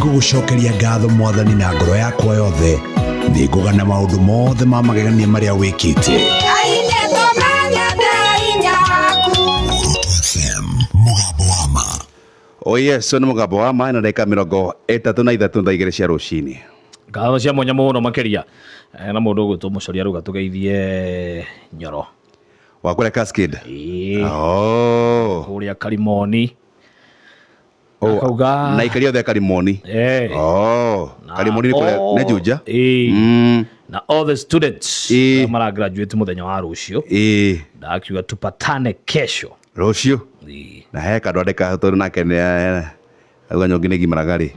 gugucokeria ngatho mwathani na ngoro yakwa yothe ningugana maundu mothe ma magegania maria wikite. Oh yes, so nĩ mũgambo wa ma na ndagĩka 33 thaa 2 cia rũcinĩ. Ngatho cia mwanya mũno makĩria na mũndũ ũgwĩtwo Mũcoria rũga tũgeithie Nyoro wa kũrĩa Cascade. Kũrĩa Karimoni. Akauga na ikaria othe Karimoni. Karimoni nĩ Juja. Na all the students mara graduate mũthenya wa rũciũ. Ndakiuga tupatane kesho rũciũ. Na heka ndwandĩka tondũ nake auga nyongi nĩ gimaragari.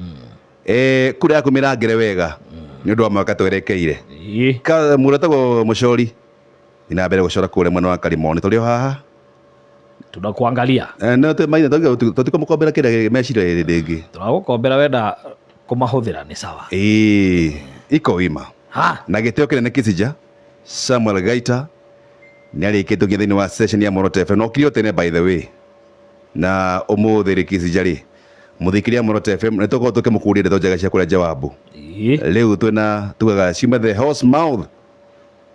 Kũrĩa kũmĩrangĩre wega nĩ ũndũ wa mwaka twerekeire. Mũretagwo Mũcori ina mbere gũcora kũrĩa mwena wa Karimoni tũrĩ haha tunakuangalia no maina tutikomũkombera kĩrĩa meciria rĩngĩ tũragũkombera wenda kũmahũthĩra nĩ sawa iko wima na gĩtĩo kĩnene Kisija Samuel Gaita nĩ arĩkĩtwo thĩinĩ wa session ya Moroto FM no kirio tene by the way na ũmũthĩ rĩ Kisija rĩ mũthikĩria Moroto FM nĩ tũkorwo tũkĩmũkũria ndeto njega cia kũrĩa Jawabu rĩu twĩna tugaga ciuma the horse mouth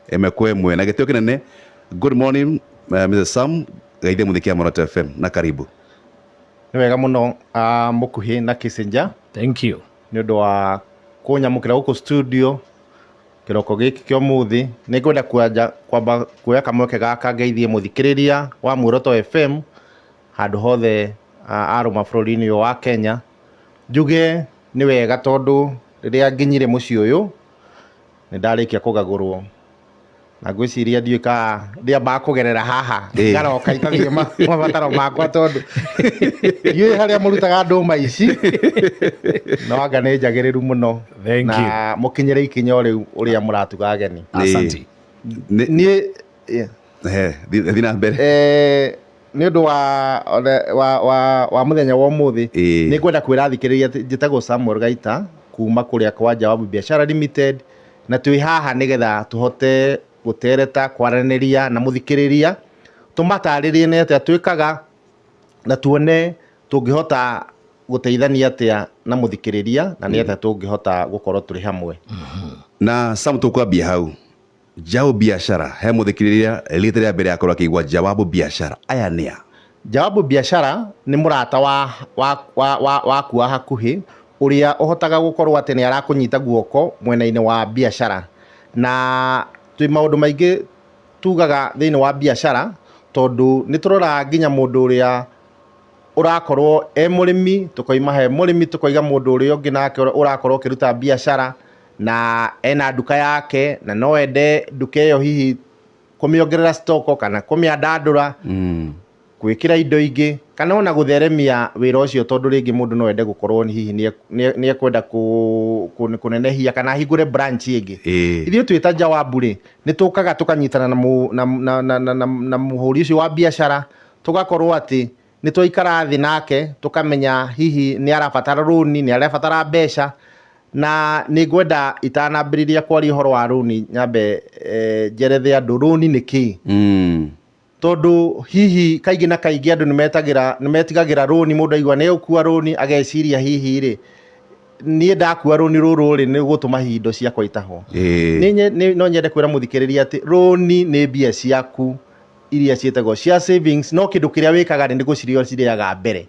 emekwe na gĩtĩo kĩnene. Good morning Mr. Sam gaithia mũthikĩria Moroto FM na karibu. Nĩ wega mũno mũkuhĩ na Kisija. Thank you nĩ ũndũ wa kũnyamũkĩra gũkũ studio kĩroko gĩkĩ kĩa ũmũthĩ. Nĩ ngwenda kwamba kuoya kamweke gaka ngeithie mũthikĩrĩria wa Moroto FM handũ hothe arũma bũrũri-inĩ wa Kenya. Njuge nĩ wega tondũ rĩrĩa nginyire mũciĩ ũyũ nĩ ndarĩkia kũgagũrwo na ngwĩciria ndiũka ndiambaga kũgerera haha ngaroka ikagia mabataro makwa tondũ ndiũĩ harĩa mũrutaga ndũma ici no anga nĩ njagĩrĩru mũno na mũkinyĩre ikinya rĩu ũrĩa mũratuga ageni. Asante. Niĩ thina mbere nĩ ũndũ wa mũthenya wa ũmũthĩ nĩ ngwenda kwĩrathikĩrĩria njĩtagwo Samuel Gaita kuma kũrĩa kwa Jawabu Biashara Limited na twĩ haha nĩgetha tũhote gũtereta kwaranĩria na mũthikĩrĩria tũmatarĩrie nĩ atĩa twĩkaga na tuone tũngĩhota gũteithania atĩa na mũthikĩrĩria na nĩ atĩa tũngĩhota gũkorwo tũrĩ hamwe. Na Sam tũkwambia hau Jawabu Biashara he mũthikĩrĩria rĩta rĩa mbere akorwo akĩigua Jawabu Biashara aya nĩa? Jawabu Biashara nĩ mũrata waku wa hakuhĩ ũrĩa ũhotaga gũkorwo atĩ nĩ arakũnyita guoko mwena-inĩ wa biashara na twĩ maũndũ maingĩ tugaga thĩinĩ wa biashara tondũ nĩ tũroraga nginya mũndũ ũrĩa ũrakorwo mũrĩmi tũkoima he mũrĩmi tũkoiga mũndũ ũrĩa ũngĩ nake ũrakorwo ũkĩruta biashara na ena nduka yake na no ende nduka ĩyo hihi kũmĩongerera stoko kana kũmĩandandũra gwĩkĩra indo ingĩ kana ona gũtheremia wĩra ũcio tondũ rĩngĩ mũndũ no ende gũkorwo hihi nĩ ekwenda kũnenehia kana hingũre branch ĩngĩ. Ithuĩ twĩta Jawabu rĩ nĩ tũkaga tũkanyitana na mũhũri ũcio wa biashara tũgakorwo atĩ nĩ twaikara thĩ nake tũkamenya hihi nĩ arabatara rũni nĩ arabatara mbeca na nĩ ngwenda itanambĩrĩria kwaria ũhoro wa rũni nyambe njerethe andũ rũni nĩ kĩĩ. Tondũ hihi kaingĩ na kaingĩ andũ nĩ metigagĩra rũni mũndũ aigua nĩ ũkua rũni ageciria hihi rĩ niĩ ndakua rũni rũrũ rĩ nĩ gũtũma hihi indo ciakwa itahwo. No nyende kwĩra mũthikĩrĩria atĩ rũni nĩ mbia ciaku iria ciĩtagwo cia savings no kĩndũ kĩrĩa wĩkaga nĩ gũcirĩaga mbere.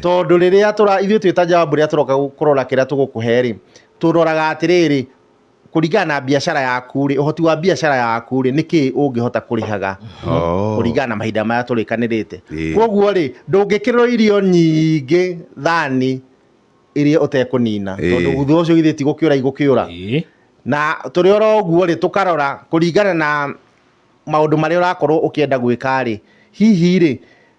Tondũ rĩrĩa ithuĩ twĩta Jawabu rĩrĩa tũroka kũrora kĩrĩa tũgũkũhe rĩ tũroraga atĩrĩrĩ kũringana na biashara yaku rĩ ũhoti wa biashara yaku rĩ nĩkĩ ũngĩhota kũrĩhaga kũringana na mahinda maya tũrĩkanĩrĩte. Koguo rĩ ndũngĩkĩrwo irio nyingĩ thani iria ũtekũnina tondũ thutha ũcio githĩ ti gũkĩũra na tũrĩ oro ũguo rĩ tũkarora kũringana na maũndũ marĩa ũrakorwo ũkĩenda gwĩka rĩ hihi rĩ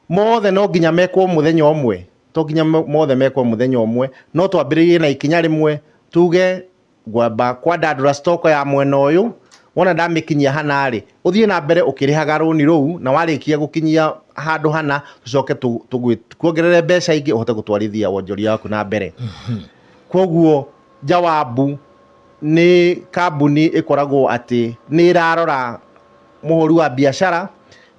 mothe no nginya mekwo mũthenya ũmwe to nginya mothe mekwo mũthenya ũmwe no twambĩrĩrie na ikinya rĩmwe tuge gwamba kwandandũra stoko ya mwena ũyũ wona ndamĩkinyia hana rĩ ũthiĩ na mbere ũkĩrĩhaga rũni rũu na warĩkia gũkinyia handũ hana tũcoke tuongerere mbeca ingĩ ũhote gũtwarithia wonjoria waku na mbere. Koguo Jawabu nĩ kambuni ĩkoragwo atĩ nĩ ĩrarora mũhũri wa biashara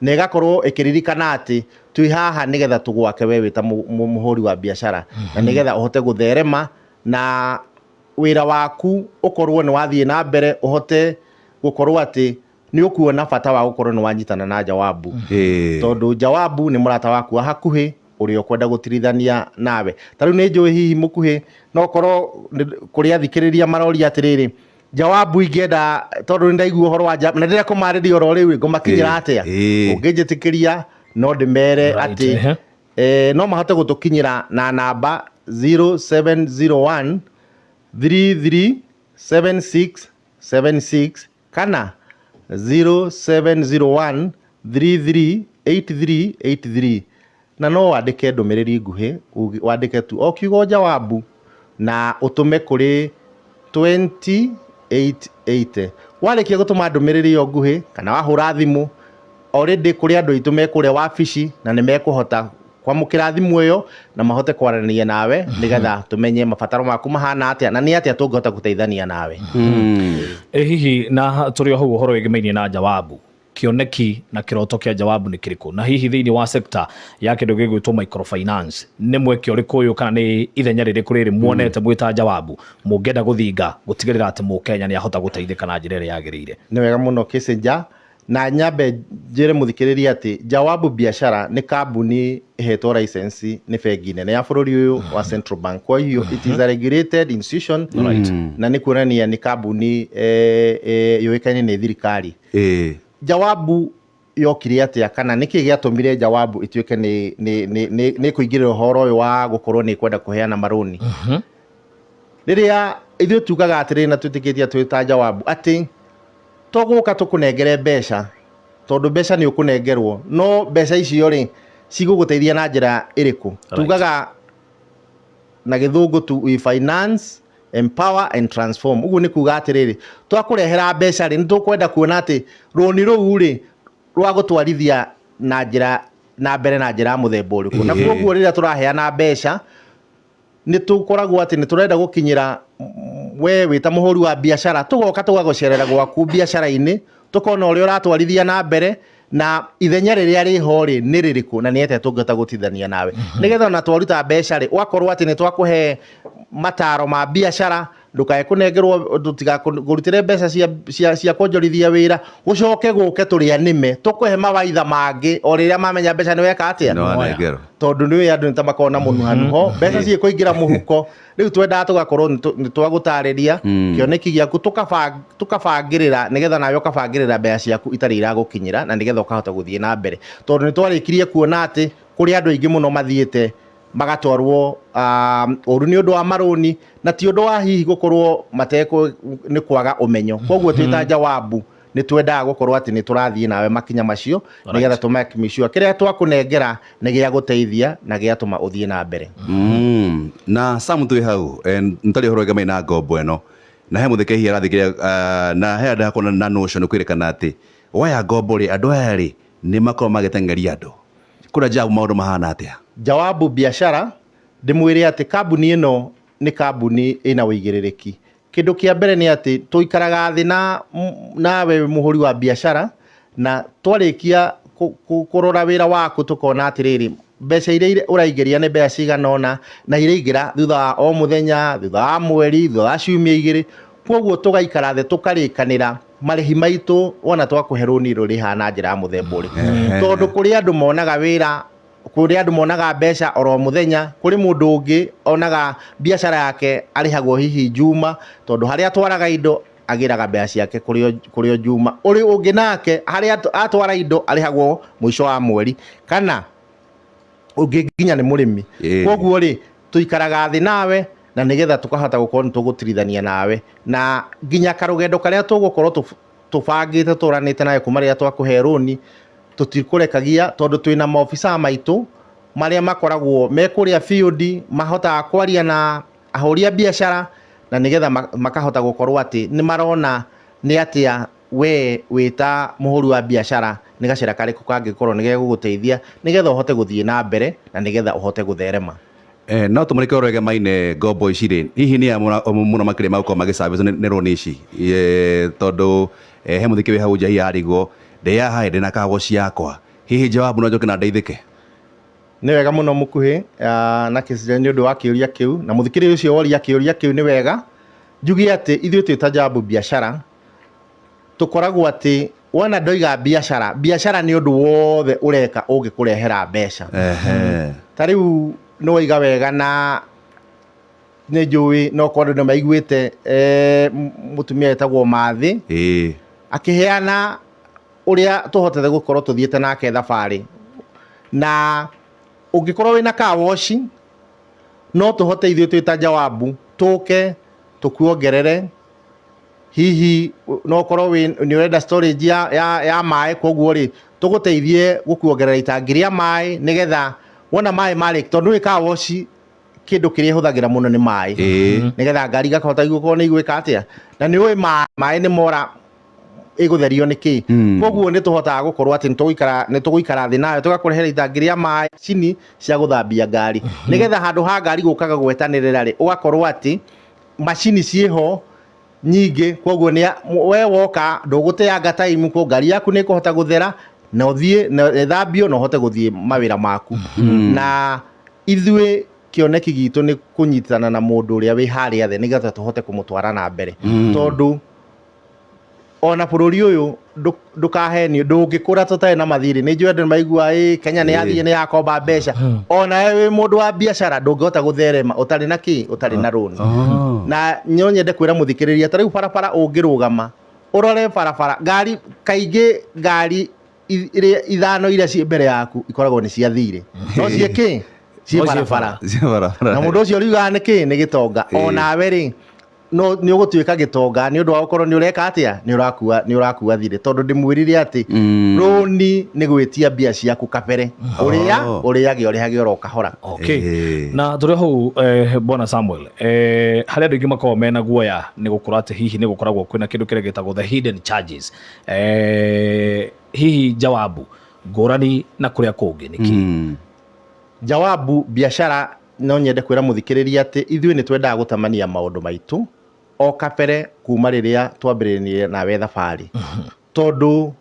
na ĩgakorwo ĩkĩririkana atĩ twĩ haha nĩgetha tũgwake we wĩta mũhũri wa biashara na nĩgetha ũhote gũtherema na wira waku ukorwo ni wathie na mbere uhote gukorwo ati ni ukuona bata wa gukorwo ni wanyitana na Jawabu tondu Jawabu ni murata waku hakuhi uri ukwenda gutirithania nawe. Tariu ni njui hihi mukuhi no korwo kuri athikiriria marori atiriri Jawabu ingenda tondu ndaigua horo wa na ndira kumariria oro riu ngumakinyira atia ungijitikiria no ndimere ati no mahote gutukinyira na namba 0701 337676 kana 0701 338383 na no wandike ndumiriri nguhi wandike tu o kiugo Jawabu na utume kuri 20880. Warikia gutuma ndumiriri yo nguhi kana wahura thimu already kuri andu itu me kure wabici na nimekuhota kwamukira thimu iyo na mahote kwarania nawe nigetha tumenye mabataro maku mahana atia na ni atia tungihota guteithania nawe. Hihi na turi ho uhoro wigimainie na Jawabu, kioneki na kiroto kia Jawabu ni kiriko, na hihi thiini wa sector ya kindu gigwitwo microfinance ni mweke uriku uyu kana ni ithenya ririku riri muonete mwita Jawabu mungenda guthinga gutigirira ati Mukenya ni ahota guteithika na njira iria yagirire? Ni wega muno Kisinja, na nyambe njire muthikiriria ati Jawabu Biashara ni kambuni ihetwo license ni bengi nene ya bururi uyu wa Central Bank. Kwa hiyo it is a regulated institution, na ni kuonania ni kambuni yoikaine ni thirikari. Jawabu yokire atia kana niki giatumire Jawabu ituike ni kuingirira uhoro uyu wa gukorwo ni kwenda kuheana maroni? Riria ithu tugaga atiri na twitikitia twita Jawabu ati toguka tukunengere mbeca tondu mbeca ni ukunengerwo, no mbeca icio ri ciguguteithia na njira iriku? Tugaga na githungu tu finance, empower and transform. Uguo ni kuga atiriri twakurehera mbeca ri nitukwenda kuona ati roni ruu ri rwa gutwarithia na njira na mbere na njira muthemba uriku. Na koguo riria turaheana mbeca ni tukoragwo ati ni turenda gukinyira we wita muhuri wa biashara, tugoka tugagucerera gwaku biashara-ini tukona uria uratwarithia na mbere na ithenya riria riho ri ni ririku na ni ete tungita gutithania nawe nigetha na twaruta mbeca ri wakorwo ati ni twakuhe mataro ma biashara ndukae kunengerwo tutigakugurutire mbeca cia kwonjorithia wira ucoke guke turia nime tukuhe mawaitha mangi o riria mamenya mbeca ni weka atia tondu ni andu ni tamakona munuhanu ho mbeca cie kuingira muhuko. Riu twenda tugakorwo ni twagutariria kioneki giaku tukabangirira nigetha nawe ukabangirira mbeca ciaku itari iragukinyira na nigetha ukahota guthie na mbere, tondu ni twarikirie kuona ati kuri andu aingi muno mathiete magatwarwo uru ni undu wa maroni na ti undu wa hihi gukorwo mateko ni kwaga umenyo. Koguo twita Jawabu ni twendaga gukorwo ati ni turathie nawe makinya macio nigetha tumakimishua kiria twakunengera ni gia guteithia na gia tuma uthie na mbere. Na Sam twi hau ntari horo gamai na ngombo eno na he muthike hi arathikiria na he andu hakona na notion kwirikana ati waya ngombo ri andu aya ri ni makorwo magitengeria andu kuna Jawabu maundu mahana atia? Jawabu Biashara ndimwire ati kambuni ino ni kambuni ina wigiririki. Kindu kia mbere ni ati tuikaraga thi nawe muhuri wa biashara na twarikia kurora wira waku tukona atiriri mbeca iria uraingiria ni mbeca ciganona na iraingira thutha wa o muthenya, thutha wa mweri, thutha wa ciumia igiri. Koguo tugaikara thi tukarikanira marihi maitu wona twakuhe roni ruriha na njira muthemba uriku, tondu kuri andu monaga wira, kuri andu monaga mbeca oro muthenya, kuri mundu ungi onaga biashara yake arihagwo hihi juma tondu haria twaraga indo agiraga mbeca ciake kuri o juma, uri ungi nake haria atwara indo arihagwo mwisho wa mweri kana ungi nginya ni murimi. Koguo ri tuikaraga thi nawe na nigetha tukahota gukorwo tugutirithania nawe na nginya karugendo karia tugukorwo tubangite turanite nawe kuma riria twakuhe roni tutikurekagia tondu twina maofisa maitu maria makoragwo me kuria field mahota kwaria na ahuri a biashara na nigetha makahota gukorwo ati ni marona ni atia we wita muhuri wa biashara ni gacira kariku kangikorwo ni geguguteithia nigetha uhote guthie na mbere na nigetha uhote gutherema. No tumurike orege maine ngombo ici ri hihi ni muno makire magoko magiservice ni roni ici tondu he muthiki wi hau nja hi arigwo ndeya hae ndina kago ciakwa hihi Jawabu no njoke na ndeithike? nĩ wega mũno mũkuhĩ na Kĩciria nĩ ũndũ wa kĩũria kĩu, na mũthikĩrĩria ũcio woria kĩũria kĩu nĩ wega njuge atĩ ithuĩ twĩ ta Jambo biashara tũkoragwo atĩ wona ndoiga biashara nĩ ũndũ wothe ũreka ũngĩkũrehera mbeca. Ta rĩu nĩ waiga wega na nĩ njũĩ no kwandũ nĩ maiguĩte mũtumia etagwo Mathĩ akĩheana ũrĩa tũhotete gũkorwo tũthiĩte nake thabarĩ, na ũngĩkorwo wĩna car wash no tũhote ithuĩ twĩ ta Jawabu tũke tũkuongerere hihi no korwo nĩ ũrenda storage ya maĩ, koguo rĩ tũgũteithie gũkuongerera itangi rĩa maĩ nĩgetha wona maĩ marĩ, tondũ wĩ car wash kĩndũ kĩrĩa hũthagĩra mũno nĩ maĩ nĩgetha ngari igakahota gũkorwo nĩ igwĩka atĩa, na nĩ ũĩ maĩ nĩ mora ĩgũtherio nĩkĩ. Koguo nĩ tũhotaga gũkorwo atĩ nĩ tũgũikara thĩ nayo tũgakũrehera itangi rĩa maĩ, cini cia gũthambia ngari nĩgetha handũ ha ngari gũkaga gwetanĩrĩra rĩ ũgakorwo atĩ macini ciĩho nyingĩ, koguo we woka ndũgũteanga time, ko ngari yaku nĩ ĩkũhota gũthera na ũthiĩ na ĩthambio na ũhote gũthiĩ mawĩra maku. Na ithuĩ kĩoneki gitũ nĩ kũnyitana na mũndũ ũrĩa wĩ harĩa thĩ nĩgetha tũhote kũmũtwara na mbere, tondũ ona bũrũri ũyũ ndũkahenio, ndũngĩkũra tũtarĩ na mathirĩ. Nĩ njũĩ andũ maigua Kenya nĩ yathiĩ nĩ yakomba mbeca, ona wĩ mũndũ wa biacara ndũngĩhota gũtherema ũtarĩ na kĩ, ũtarĩ na rũni. Na no nyende kwĩra mũthikĩrĩria ta rĩu barabara ũngĩrũgama ũrore barabara, ngari kaingĩ ngari ithano iria ciĩ mbere yaku ikoragwo nĩ cia thirĩ, no ciĩ kĩ, ciĩ barabara, na mũndũ ũcio riugaga nĩ kĩ, nĩ gĩtonga. Onawe rĩ no nĩ ũgũtuĩka gĩtonga nĩ ũndũ wa gũkorwo nĩ ũreka atĩa, nĩ ũrakua thirĩ, tondũ ndĩmwĩrire atĩ rũni nĩ gwĩtia mbia ciaku kabere, ũrĩage ũrĩhage oro kahora. Na tũrĩ hau Bwana Samuel, harĩa andũ aingĩ makoragwo mena guoya nĩ gũkorwo atĩ hihi nĩ gũkoragwo kwĩna kĩndũ kĩrĩa gĩtagwo the hidden charges, hihi Jawabu ngũrani na kũrĩa kũngĩ nĩkĩ? Jawabu biashara no nyende kwĩra mũthikĩrĩria atĩ ithuĩ nĩ twendaga gũtamania maũndũ maitũ o kabere kuma rĩrĩa twambĩrĩirie nawe thabarĩ, tondũ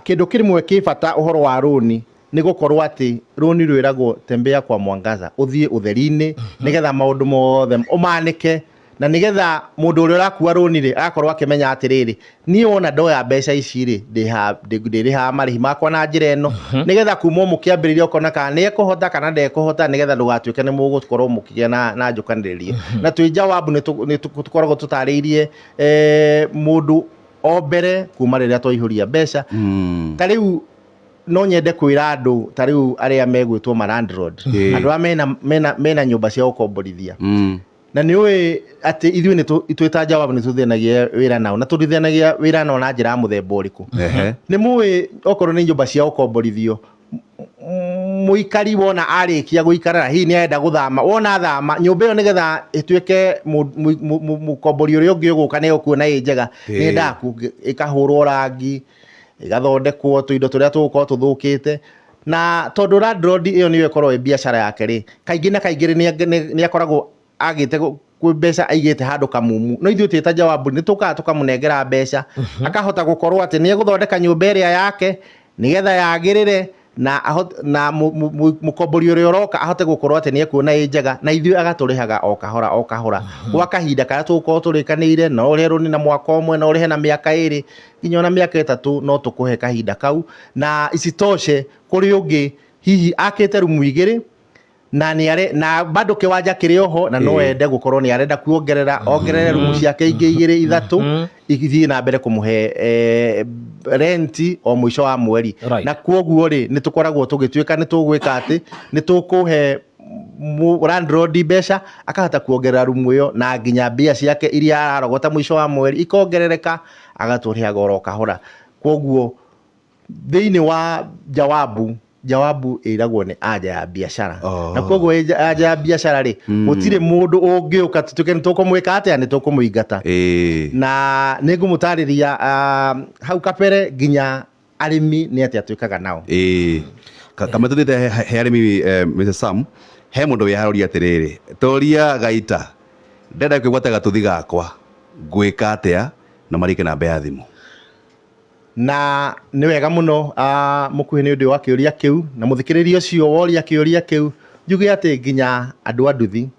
kĩndũ kĩmwe kĩ bata ũhoro wa rũni nĩ gũkorwo atĩ rũni rwĩragwo tembea kwa mwangaza, ũthiĩ ũtheri-inĩ nĩgetha maũndũ mothe ũmanĩke, na nĩgetha mũndũ ũrĩa ũrakua rũni rĩ agakorwo akĩmenya atĩrĩrĩ, niĩ wona ndoya mbeca ici rĩ ndĩrĩhaga marĩhi makwa na njĩra ĩno, nĩgetha kuma mũkĩambĩrĩria ũkona kana nĩ ekũhota kana ndekũhota, nĩgetha ndũgatuĩke nĩ mũgũkorwo mũkĩgĩa na njũkanĩrĩria. Na twĩ Jawabu nĩ tũkoragwo tũtarĩirie mũndũ o mbere kuma rĩrĩa twaihũria mbeca. Ta rĩu no nyende kwĩra andũ ta rĩu arĩa megwĩtwo ma landlord, andũ arĩa mena nyũmba cia gũkomborithia, na nĩ ũĩ atĩ ithuĩ twĩ ta Jawabu nĩ tũthĩanagia wĩra nao, na tũthĩanagia wĩra nao na njĩra mũthemba ũrĩkũ. Nĩ mũĩ okorwo nĩ nyũmba cia gũkomborithio, mũikari wona arĩkia gũikara hihi nĩ arenda gũthama, wona thama nyũmba ĩyo nĩgetha ĩtuĩke mũkombori ũrĩa ũngĩ ũgũka nĩ ũkuona ĩ njega, nĩ yendaga ĩkahũrwo rangi, ĩgathondekwo tũindo tũrĩa tũgũkorwo tũthũkĩte. Na tondũ landlord ĩyo nĩyo ĩkorwo ĩ biacara yake rĩ, kaingĩ na kaingĩ nĩ akoragwo agĩte mbeca aigĩte handũ kamumu, no ithuĩ twĩ ta Jawabu nĩ tũkaga tũkamũnengera mbeca akahota gũkorwo atĩ nĩ egũthondeka nyũmba ĩrĩa yake nĩgetha yagĩrĩre, na mũkombori ũrĩa ũroka ahote gũkorwo atĩ nĩ ekuona ĩ njega, na ithuĩ agatũrĩhaga o kahora o kahora gwa kahinda karĩa tũgũkorwo tũrĩkanĩire. No ũrĩhe rũni na mwaka ũmwe, no ũrĩhe na mĩaka ĩrĩ, nginya ona mĩaka ĩtatũ no tũkũhe kahinda kau. Na isitoshe kũrĩ ũngĩ hihi akĩte rumu igĩrĩ na bado kĩwanja kĩrĩ oho, na no ende gũkorwo nĩ arenda ongerere rumu ciake ingĩ igĩrĩ ithatũ igithiĩ na mbere kũmũhe renti o mũico wa mweri. Na kwoguo rĩ nĩ tũkoragwo tũgĩtuĩka nĩ tũgwĩka atĩ nĩ tũkũhe landlord mbeca akahota kuongerera rumu ĩyo, na nginya mbia ciake iria ararogota mũico wa mweri ikongerereka, agatũrĩhaga oro kahora. Kwoguo thĩinĩ wa Jawabu ĩragwo nĩ anja ya biacara, na kwoguo anja ya biacara rĩ gũtirĩ mũndũ ũngĩũka tutuĩke nĩ tũkũmwĩka atĩa, nĩ tũkũmũingata. Na nĩ ngũmũtarĩria hau kabere nginya arĩmi nĩ atĩa twĩkaga nao. Kama tũthĩte he arĩmi Mr. Sam, he mũndũ wĩharoria atĩrĩrĩ, toria Gaita ndenda kwĩgwata gatũthi gakwa ngwĩka atĩa na marĩke namba ya thimũ. na nĩ wega mũno mũkuhĩ nĩ ũndũ wa kĩũria kĩu na mũthikĩrĩria ũcio woria kĩũria kĩu njuge atĩ nginya andũ a nduthi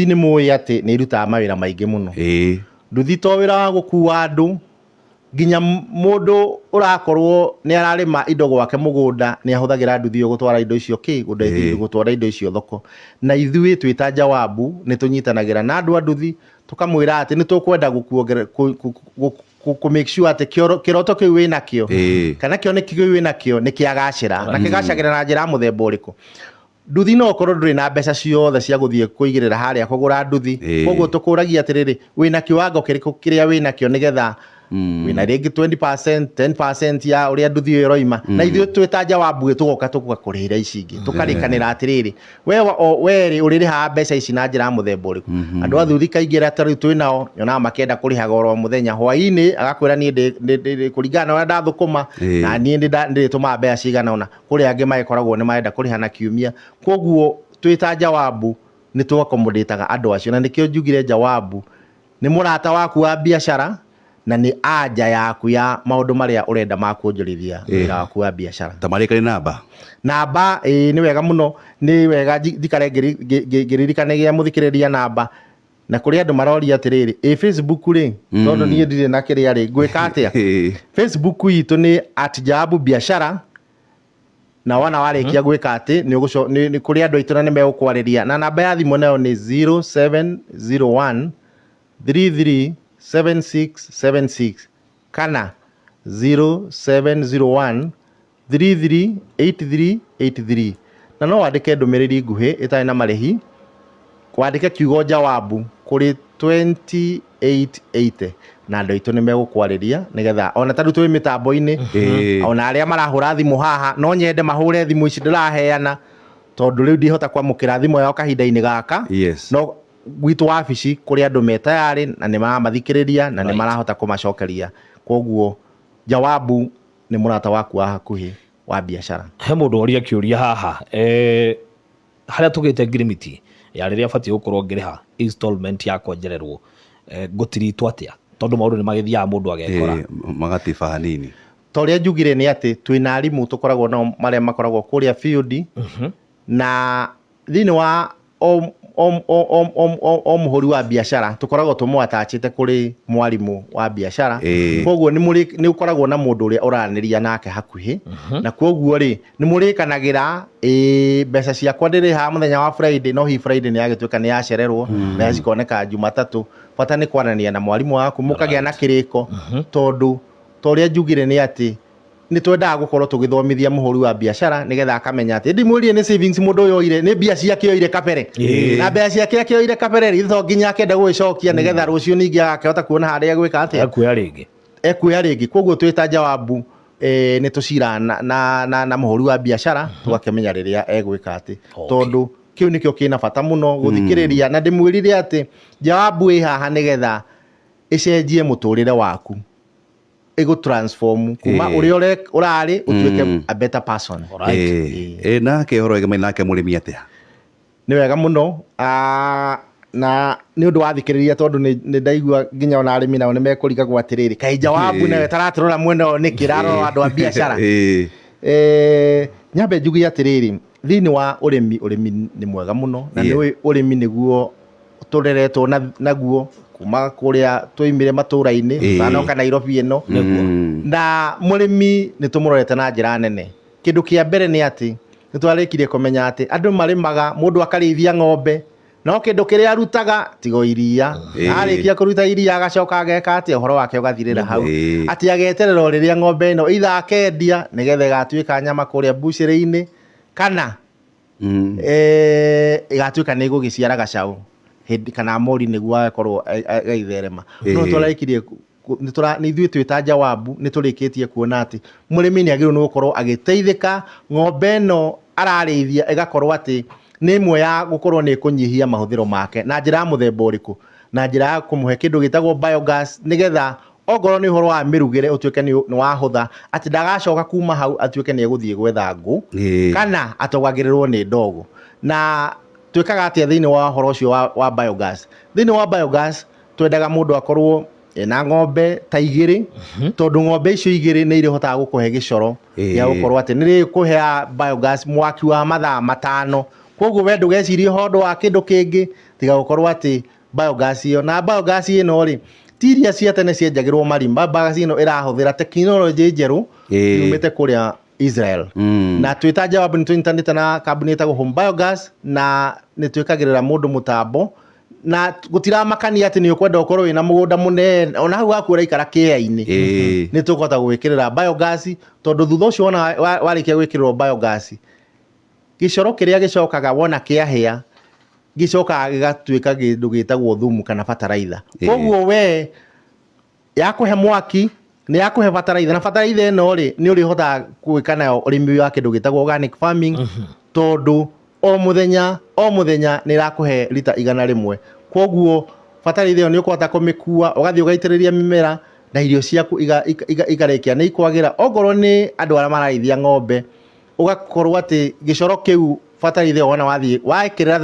nĩ mũĩ atĩ nĩ irutaga mawĩra maingĩ mũno. Nduthi to wĩra wa gũkua andũ, nginya mũndũ ũrakorwo nĩ ararĩma indo gwake mũgũnda nĩ ahũthagĩra nduthi ĩyo gũtwara indo icio gũtwara indo icio thoko. Na ithuĩ twĩ ta Jawabu nĩ tũnyitanagĩra na andũ a nduthi tũkamwĩra atĩ nĩ tũkwenda make sure atĩ kĩroto kĩu wĩ nakĩo kana kĩoneki kĩu wĩ nakĩo nĩ kĩagacĩra na kĩgacagĩra na njĩra mũthemba ũrĩkũ. Nduthi no ũkorwo ndũrĩ na mbeca ciothe cia gũthiĩ kũigĩrĩra harĩa kũgũra nduthi, koguo tũkũragia atĩrĩrĩ wĩna kĩwango kĩrĩkũ kĩrĩa wĩnakĩo nĩgetha wĩna rĩngĩ 20%, 10% ya ũrĩa nduthi ĩyo ĩroima, na ithuĩ twĩ ta Jawabu tũgoka tũgakũrĩhĩra ici ingĩ tũkarĩkanĩra atĩrĩrĩ we ũrĩrĩhaga mbeca ici na njĩra mũthemba ũrĩkũ. Andũ a nduthi kaingĩ ta rĩu twĩ nao nyonaga makĩenda kũrĩhaga oro mũthenya, hwaĩ-inĩ agakwĩra niĩ kũringana na ũrĩa ndathũkũma na niĩ ndĩrĩtũmaga mbeca cigana ũna, kũrĩ angĩ magĩkoragwo nĩ marenda kũrĩha na kiumia. Koguo twĩ ta Jawabu nĩ tũgakomodĩtaga andũ acio, na nĩkĩo njugire Jawabu nĩ mũrata waku wa biacara na nĩ anja yaku ya maũndũ marĩa ũrenda ma kuonjorithia wĩra waku wa biacara. Ta marĩkani namba nĩ wega mũno, nĩ wega njikare ngĩririkanagia mũthikĩrĩria namba, na kũrĩ andũ maroria atĩrĩrĩ Facebook rĩ tondũ niĩ ndirĩ na kĩrĩa rĩ ngwĩka atĩa. Facebook itũ nĩ @Jawabu biashara, na wana warĩkia gwĩka atĩ nĩ kũrĩ andũ aitũ na nĩ megũkwarĩria, na namba ya thimũ nayo nĩ 0701 33 7676 kana 0701 338383, na no wandĩke ndũmĩrĩri nguhĩ ĩtarĩ na marĩhi, wandĩke kiugo Jawabu kũrĩ 2880 na andũ aitũ nĩ megũkwarĩria nĩgetha ona tondũ twĩ mĩtambo-inĩ ona arĩa marahũra thimũ haha no nyende mahũre thimũ ici ndĩraheana tondũ rĩu ndihota kwamũkĩra thimũ yao kahinda-inĩ gaka. No gwitũ wabici kũrĩ andũ metayarĩ na nĩ maramathikĩrĩria na nĩ marahota kũmacokeria. Koguo Jawabu nĩ mũrata waku wa hakuhĩ wa biacara. He mũndũ oria kĩũria haha harĩa tũgĩte ngirimiti ya rĩrĩa batiĩ gũkorwo ngĩrĩha installment ya kwenjererwo ngũtiritwo atĩa, tondũ maũndũ nĩ magĩthiaga mũndũ agekora magatiba hanini. Ta ũrĩa njugire nĩ atĩ twĩna arimũ tũkoragwo nao marĩa makoragwo kũrĩa field na thĩinĩ wa o mũhũri wa biacara tũkoragwo tũmwatachĩte kũrĩ mwarimũ wa biacara. Koguo nĩ ũkoragwo na mũndũ ũrĩa ũranĩria nake hakuhĩ, na koguo rĩ nĩ mũrĩkanagĩra mbeca ciakwa ndĩrĩhaga mũthenya wa Friday, no hi Friday nĩ yagĩtuĩka nĩ yacererwo mbeca cikoneka Jumatatũ. Bata nĩ kwaranĩria na mwarimũ waku mũkagĩa na kĩrĩko, tondũ ta ũrĩa njugire nĩ atĩ nĩ twendaga gũkorwo tũgĩthomithia mũhũri wa biacara nĩgetha akamenya atĩ ndimwĩrire nĩ savings mũndũ ũyũ oire nĩ mbia ciake oire kabere, na mbia ciake akĩoire kabere rĩ to nginya akenda gwĩcokia nĩgetha rũciũ ningĩ agakĩhota kuona harĩa gwĩka atĩa ekuoya rĩngĩ. Koguo twĩ ta Jawabu nĩ tũcira na mũhũri wa biacara tũgakĩmenya rĩrĩa egwĩka atĩ, tondũ kĩu nĩkĩo kĩna bata mũno gũthikĩrĩria. Na ndĩmwĩrire atĩ Jawabu ĩ haha nĩgetha ĩcenjie mũtũrĩre waku, transform kuma ũrĩa ũrarĩ ũtuĩke a better person. Nake ũhoro wĩgĩmaine nake mũrĩmi atĩa? Nĩ wega mũno na nĩ ũndũ wathikĩrĩria tondũ nĩ ndaigua nginya ona arĩmi nao nĩ mekũrigagwo atĩrĩrĩ kaĩ Jawabu nawe taratũrora mwena ũyũ nĩkĩ rarora andũ a biacara. Nyambe njugie atĩrĩrĩ, thĩinĩ wa ũrĩmi nĩ mwega mũno na nĩ ũrĩmi nĩguo tũreretwo naguo kuma kũrĩa tũimire matũra-inĩ tanoka Nairobi ĩno, na mũrĩmi nĩ tũmũrorete na njĩra nene. Kĩndũ kĩa mbere nĩ atĩ nĩ twarĩkirie kũmenya atĩ andũ marĩmaga, mũndũ akarĩithia ng'ombe no kĩndũ kĩrĩa arutaga tigo iria, arĩkia kũruta iria agacoka ageka atĩ ũhoro wake ũgathirĩra hau, atĩ ageterera rĩrĩa ng'ombe ĩno either akendia nĩgetha ĩgatuĩka nyama kũrĩa mbucĩrĩ-inĩ kana ĩgatuĩka nĩ ĩgũgĩciara gacaũ kana mori nĩguo agakorwo agĩtherema. No tũrĩkirie nĩ ithuĩ twĩ ta Jawabu nĩ tũrĩkĩtie kuona atĩ mũrĩmi nĩ agĩrĩirwo nĩ gũkorwo agĩteithĩka, ng'ombe ĩno ararĩithia ĩgakorwo atĩ nĩ imwe ya gũkorwo nĩ kũnyihia mahũthĩro make na njĩra mũthemba ũrĩkũ, na njĩra ya kũmũhe kĩndũ gĩtagwo biogas, nĩgetha ongorwo nĩ ũhoro wa mĩrugĩre ũtuĩke nĩ wahũtha, atĩ ndagacoka kuma hau atuĩke nĩ egũthiĩ gwetha ngũ kana atogagĩrĩrwo nĩ ndogo. Na twĩkaga atĩa thĩinĩ wa ũhoro ũcio wa biogas? Thĩinĩ wa biogas twendaga mũndũ akorwo na ng'ombe ta igĩrĩ tondũ ng'ombe icio igĩrĩ nĩ irĩhotaga gũkũhe gĩcoro gĩa gũkorwo atĩ nĩ rĩkũhea biogas mwaki wa mathaa 5. Koguo we ndũgecirie ũhoro wa kĩndũ kĩngĩ tiga gũkorwo atĩ biogas ĩyo, na biogas ĩno rĩ ti iria cia tene cienjagĩrwo marima. Biogas ĩno ĩrahũthĩra tekinoronjĩ njerũ yumĩte kũrĩa Israel. Na twĩta Jawabu nĩ tũnyitanĩte na kambuni ĩtagwo Home Biogas na nĩ twĩkagĩrĩra mũndũ mũtambo na gũtiramakania atĩ nĩ ũkwenda gũkorwo wĩna mũgũnda mũnene ona hau haku ũraikara kĩea-inĩ nĩ tũkũhota gwĩkĩrĩra biogas tondũ thutha ũcio wona warĩkia gwĩkĩrĩrwo biogas gĩcoro kĩrĩa gĩcokaga wona kĩahĩa gĩcokaga gĩgatuĩka kĩndũ gĩtagwo thumu kana bataraitha. Koguo we yakũhe mwaki nĩ yakũhe bataraitha na bataraitha ĩno rĩ nĩ ũrĩhotaga gwĩka nayo ũrĩmi wa kĩndũ gĩtagwo organic farming tondũ o mũthenya nĩ irakũhe lita 100. Koguo bataraitha ĩyo nĩ ũkũhota kũmĩkua ũgathiĩ ũgaitĩrĩria mĩmera na irio ciaku ikarĩkia nĩ ikwagĩra. Ongorwo nĩ andũ arĩa mararĩithia ng'ombe ũgakorwo atĩ gĩcoro kĩu bataraitha ĩyo wona wathiĩ waĩkĩrĩra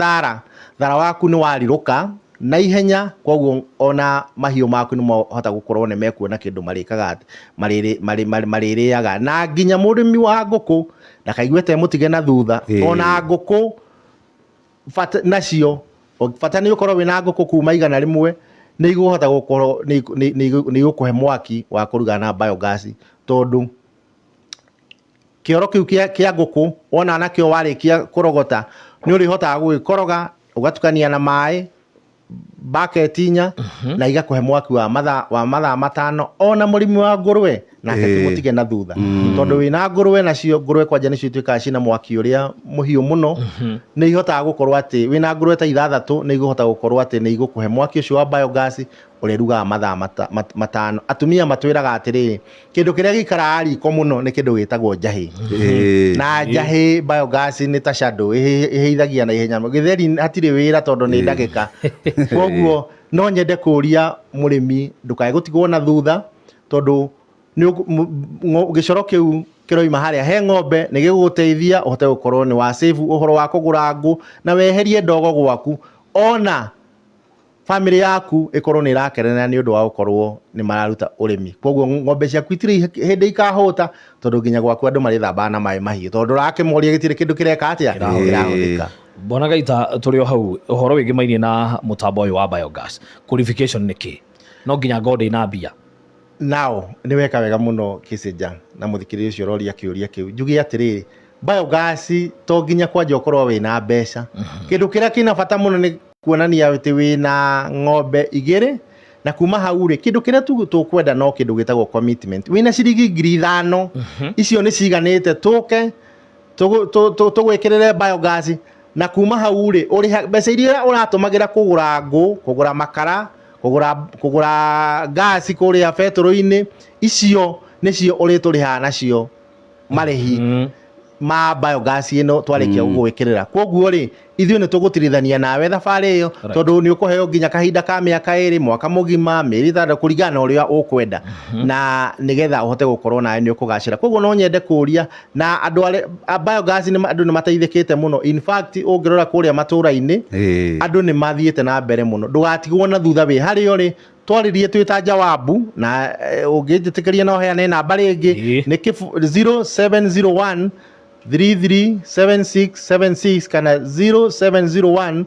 thara waku nĩ warirũka na ihenya. Koguo ona mahiũ maku nĩ mohota gũkorwo nĩ mekuona kĩndũ marĩkaga marĩrĩaga. Na nginya mũrĩmi wa ngũkũ ndakaigue te mũtige na thutha. Ona ngũkũ nacio bata nĩ ũkorwo wĩna ngũkũ kuma 100 nĩ igũhota gũkorwo nĩ igũkũhe mwaki wa kũruga na biogas tondũ kĩoro kĩu kĩa ngũkũ wona nakĩo warĩkia kũrogota nĩ ũrĩhotaga gũgĩkoroga ũgatukania na maĩ bucket 4 na igakũhe mwaki wa mathaa 5. Ona mũrĩmi wa ngũrwe nake tũmũtige na thutha tondũ wĩna ngũrwe nacio ngũrwe kwanja nĩcio ituĩkaga cina mwaki ũrĩa mũhiũ mũno nĩ ihotaga gũkorwo atĩ wĩna ngũrwe ta 3 nĩ igũhota gũkorwo atĩ nĩ igũkũhe mwaki ũcio wa biogas ũrĩa rugaga mathaa 5. Atumia matwĩraga atĩrĩrĩ kĩndũ kĩrĩa gĩikaraga riko mũno nĩ kĩndũ gĩtagwo njahĩ na njahĩ biogas nĩ ta shadow ĩheithagia na ihenya. Gĩtheri hatirĩ wĩra tondũ nĩ ndagĩka. Koguo no nyende kũria mũrĩmi ndũkae gũtigwo na thutha tondũ gĩcoro kĩu kĩroima harĩa he ng'ombe nĩ gĩgũgũteithia ũhote gũkorwo nĩ wa save ũhoro wa kũgũra ngũ na weherie ndogo gwaku ona family yaku ĩkorwo nĩ ĩrakenera nĩ ũndũ wa gũkorwo nĩ mararuta ũrĩmi. Koguo ng'ombe ciaku itirĩ hĩndĩ ikahũta tondũ nginya gwaku andũ marĩthambaga na maĩ mahiũ tondũ ũrakĩmoria gĩtirĩ kĩndũ kĩreka atĩa kĩrahũthĩka. Bona Gaita tũrĩ o hau ũhoro wĩgiĩ mainie na mũtambo ũyũ wa biogas qualification nĩ kĩ? No nginya ng'ombe ina mbia? Nao nĩ weka wega mũno Kĩsĩnja na mũthikĩrĩria ũcio ũroria kĩũria kĩu. Njuge atĩrĩrĩ biogas to nginya kwanja ũkorwo wĩna mbeca. Kĩndũ kĩrĩa kĩna bata mũno nĩ kuonania atĩ wĩna ng'ombe 2 na kuma hau rĩ kĩndũ kĩrĩa tũkwenda no kĩndũ gĩtagwo commitment. Wĩna ciringi 5,000 icio nĩ ciganĩte tũke tũgwĩkĩrĩre biogas na kuma hau rĩ ũrĩ mbeca iria ũratũmagĩra kũgũra ngũ, kũgũra makara, kũgũra gas kũrĩa betũrũ-inĩ, icio nĩcio ũrĩtũrĩhaga nacio marĩhi ma biogas ĩno twarĩkia gũgwĩkĩrĩra. Koguo rĩ ithuĩ nĩ tũgũtirithania nawe thabarĩ ĩyo tondũ nĩ ũkũheo nginya kahinda ka mĩaka 2 mwaka mũgima mĩeri 6 kũringana na ũrĩa ũkwenda na nĩgetha ũhote gũkorwo nawe nĩ ũkũgacĩra. Koguo no nyende kũria na andũ arĩa biogas andũ nĩ mateithĩkĩte mũno. In fact ũngĩrora kũrĩa matũũra-inĩ andũ nĩ mathiĩte na mbere mũno. Ndũgatigwo na thutha wĩ harĩa ũrĩ. Twaririe twĩta Jawabu na ũngĩnjĩtĩkĩria no heane namba rĩngĩ nĩ 0701 337676 kana 0701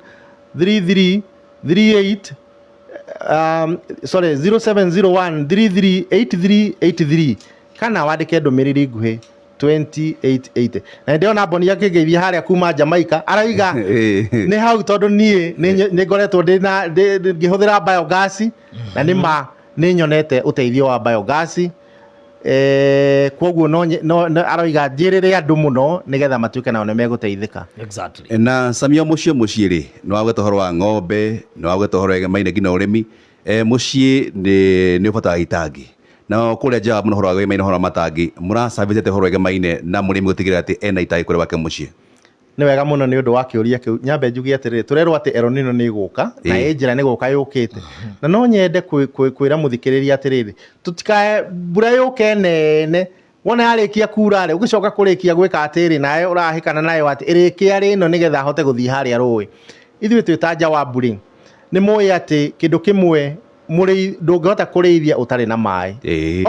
3383 kana wandĩke ndũmĩrĩri nguhĩ 2880. Na ndĩona mboni akĩgeithia harĩa kuma Jamaica araiga nĩ hau tondũ niĩ nĩ ngoretwo ngĩhũthĩra biogas na nĩ nyonete ũteithio wa biogas. Koguo no aroiga njĩrĩre andũ mũno nĩgetha matuĩke nao nĩ megũteithĩka. Exactly. Na Samia mũciĩ rĩ nĩ wagweta ũhoro wa ng'ombe nĩ wagweta ũhoro wĩgiĩ nginya ũrĩmi mũciĩ nĩ ũbataraga itangi na kũrĩa Jawabu na ũhoro wĩgiĩ ũhoro wa matangi mũracabĩte ũhoro wĩgiĩ na mũrĩmi gũtigĩrĩra atĩ ena itangi kũrĩa gwake mũciĩ? Nĩ wega mũno nĩ ũndũ wa kĩũria kĩu. Nyambe njuge atĩrĩrĩ tũrerwo atĩ El Nino nĩ ĩgũka na ĩ njĩra nĩ gũka yũkĩte na no nyende kwĩra mũthikĩrĩria atĩrĩrĩ tũtikae mbura yũke nene wona yarĩkia kura rĩ ũgĩcoka kũrĩkia gwĩka atĩrĩ nawe ũrahĩkana nayo atĩ ĩrĩkia rĩ ĩno nĩgetha ahote gũthiĩ harĩa rũĩ. Ithuĩ twĩta Jawabu rĩ nĩ mũĩ atĩ kĩndũ kĩmwe ndũngĩhota kũrĩithia ũtarĩ na maĩ.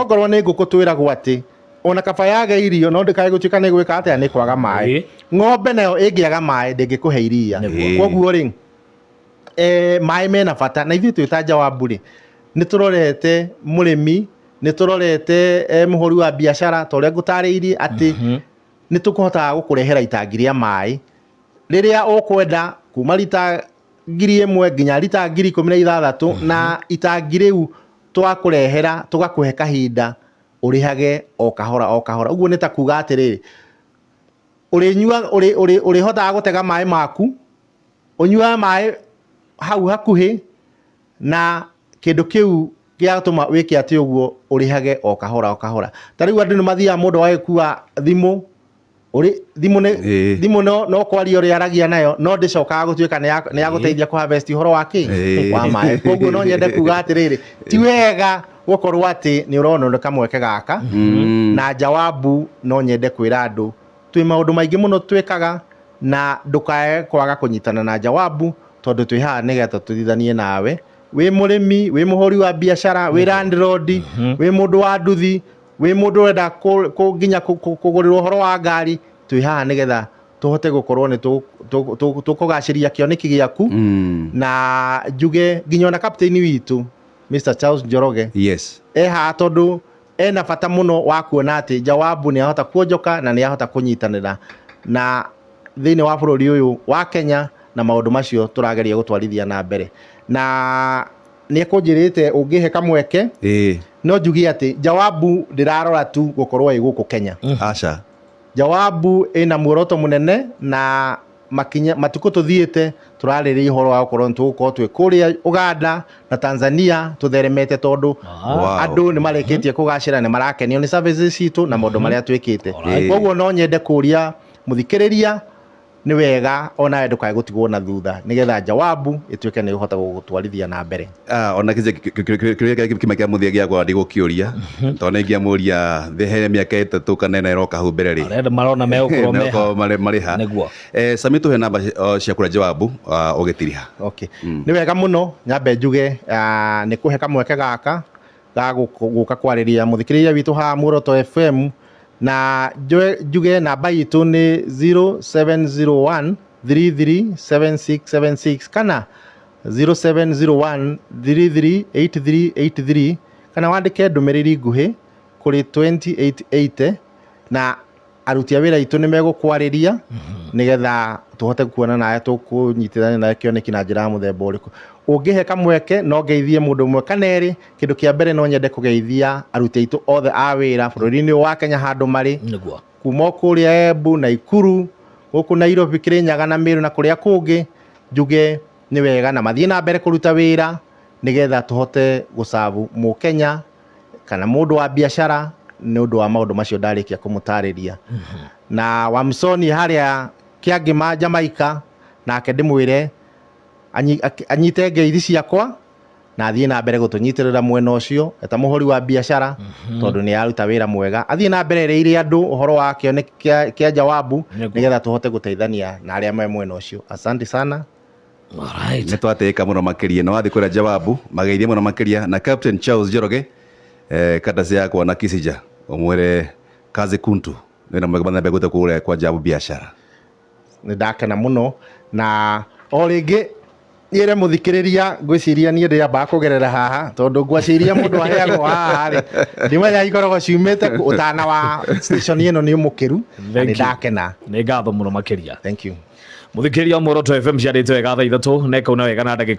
Okorwo nĩ ngũkũ twĩragwo atĩ ona kaba yage irio no ndĩkae gũtuĩka nĩ gwĩka atĩa nĩ kwaga maĩ. Ng'ombe nayo ĩngĩaga maĩ ndĩngĩkũhe iria. Koguo rĩ maĩ mena bata, na ithuĩ twĩ ta Jawabu rĩ nĩ tũrorete mũrĩmi, nĩ tũrorete mũhũri wa biacara ta ũrĩa ngũtarĩirie atĩ nĩ tũkũhotaga gũkũrehera itangi rĩa maĩ rĩrĩa ũkwenda kuma lita 1,000 nginya lita 16,000, na itangi rĩu twakũrehera tũgakũhe kahinda ũrĩhage o kahora o kahora. Ũguo nĩ ta kuga atĩrĩrĩ, ũrĩhotaga gũtega maĩ maku, ũnyuaga maĩ hau hakuhĩ, na kĩndũ kĩu gĩatũma wĩke atĩ ũguo ũrĩhage o kahora o kahora. Ta rĩu andũ nĩ mathiaga mũndũ agĩkua thimũ, thimũ no kwaria ũrĩa aragia nayo no ndĩcokaga gũtuĩka nĩ ya gũteithia kũ harvest ũhoro wa maĩ. Koguo no nyende kuga atĩrĩrĩ, ti wega gũkorwo atĩ nĩ ũroneka kamweke gaka, na Jawabu no nyende kwĩra andũ twĩ maũndũ maingĩ mũno twĩkaga, na ndũkae kwaga kũnyitana na Jawabu tondũ twĩ haha nĩgetha tũthithanie nawe. Wĩ mũrĩmi, wĩ mũhũri wa biacara, wĩ landlord, wĩ mũndũ wa nduthi, wĩ mũndũ ũrenda nginya kũgũrĩrwo ũhoro wa ngari, twĩ haha nĩgetha tũhote gũkorwo nĩ tũkũgacĩria kĩoneki gĩaku. Na njuge nginya ona captain witũ Mr. Charles Njoroge haha tondũ ena bata mũno wa kuona atĩ Jawabu nĩ ahota kuonjoka na nĩ ahota kũnyitanĩra na thĩinĩ wa bũrũri ũyũ wa Kenya, na maũndũ macio tũrageria gũtwarithia na mbere. Na nĩ ekũnjĩrĩte ũngĩhe kamweke, no njugie atĩ Jawabu ndĩrarora tu gũkorwo ĩ gũkũ Kenya. Aca Jawabu ĩna muoroto mũnene, na matukũ tũthiĩte tũrarĩrĩria ũhoro wa gũkorwo tũgũkorwo twĩ kũrĩa Uganda na Tanzania tũtheremete, tondũ andũ nĩ marĩkĩtie kũgacĩra, nĩ marakenio nĩ services citũ na maũndũ marĩa twĩkĩte. Koguo no nyende kũria mũthikĩrĩria, nĩ wega ona ndũkae gũtigwo na thutha nĩgetha Jawabu ĩtuĩke nĩ ũhota gũtwarithia na mbere. Ona kĩma kĩa mũthia gĩakwa ndigũkĩũria tondũ nĩ ingĩamũria he mĩaka 3 kana 4 ĩroka hau mbere rĩ marona megũkorwo marĩ ha. Sami tũhe namba cia kũra Jawabu ũgĩtiriha. Nĩ wega mũno nyambe njuge nĩ kũhe kamweke gaka ga gũka kwarĩria mũthikĩrĩria witũ haha Muoroto FM, na njuge namba itũ nĩ 0701 337676 kana 0701 338383, kana wandĩke ndũmĩrĩri nguhĩ kũrĩ 2880, na aruti a wĩra itũ nĩ megũkwarĩria nĩgetha tũhote kuona nawe tũkũnyitithania nawe kĩoneki na njĩra ya mũthemba ũrĩkũ. Ũngĩhe kamweke no ngeithie mũndũ ũmwe kana erĩ. Kĩndũ kĩa mbere no nyende kũgeithia aruti aitũ othe a wĩra bũrũri-inĩ wa Kenya handũ marĩ, kuma kũrĩa Embu, Naikuru, gũkũ Nairobi, Kirinyaga na Meru na kũrĩa kũngĩ. Njuge nĩ wega na mathiĩ na mbere kũruta wĩra nĩgetha tũhote gũcabu Mũkenya kana mũndũ wa biacara nĩ ũndũ wa maũndũ macio ndarĩkia kũmũtarĩria. Na Wamsoni harĩa Kĩangĩma Jamaica, nake ndĩmwĩre anyite ngeithi ciakwa na athiĩ na mbere gũtũnyitĩrĩra mwena ũcio eta mũhũri wa biacara, tondũ nĩ aruta wĩra mwega. Athiĩ na mbere ereire andũ ũhoro wa kĩoneki kĩa Jawabu nĩgetha tũhote gũteithania na arĩa me mwena ũcio. Asante sana. Nĩ twatĩĩka mũno makĩria na wathiĩ kwĩra Jawabu mageithie mũno makĩria na Captain Charles Njoroge kandasi yakwa na Kisija ũmwĩre kazi kuntu wĩna mwega mathambe gũte kũrĩa kwa Jawabu biacara. Nĩ ndakena mũno, na o rĩngĩ niĩre mũthikĩrĩria ngwĩciria niĩ ndĩambaga kũgerera haha tondũ ngwaciria mũndũ aheagwo haha rĩ ndimenya ikoragwo ciumĩte ũtana wa station ĩno nĩ mũkĩru. Nĩ ndakena, nĩ ngatho mũno makĩria. Thank you. Mũthikĩrĩria Muoroto FM ciarĩte wega thaa 3 na ikauna wega na ndagĩka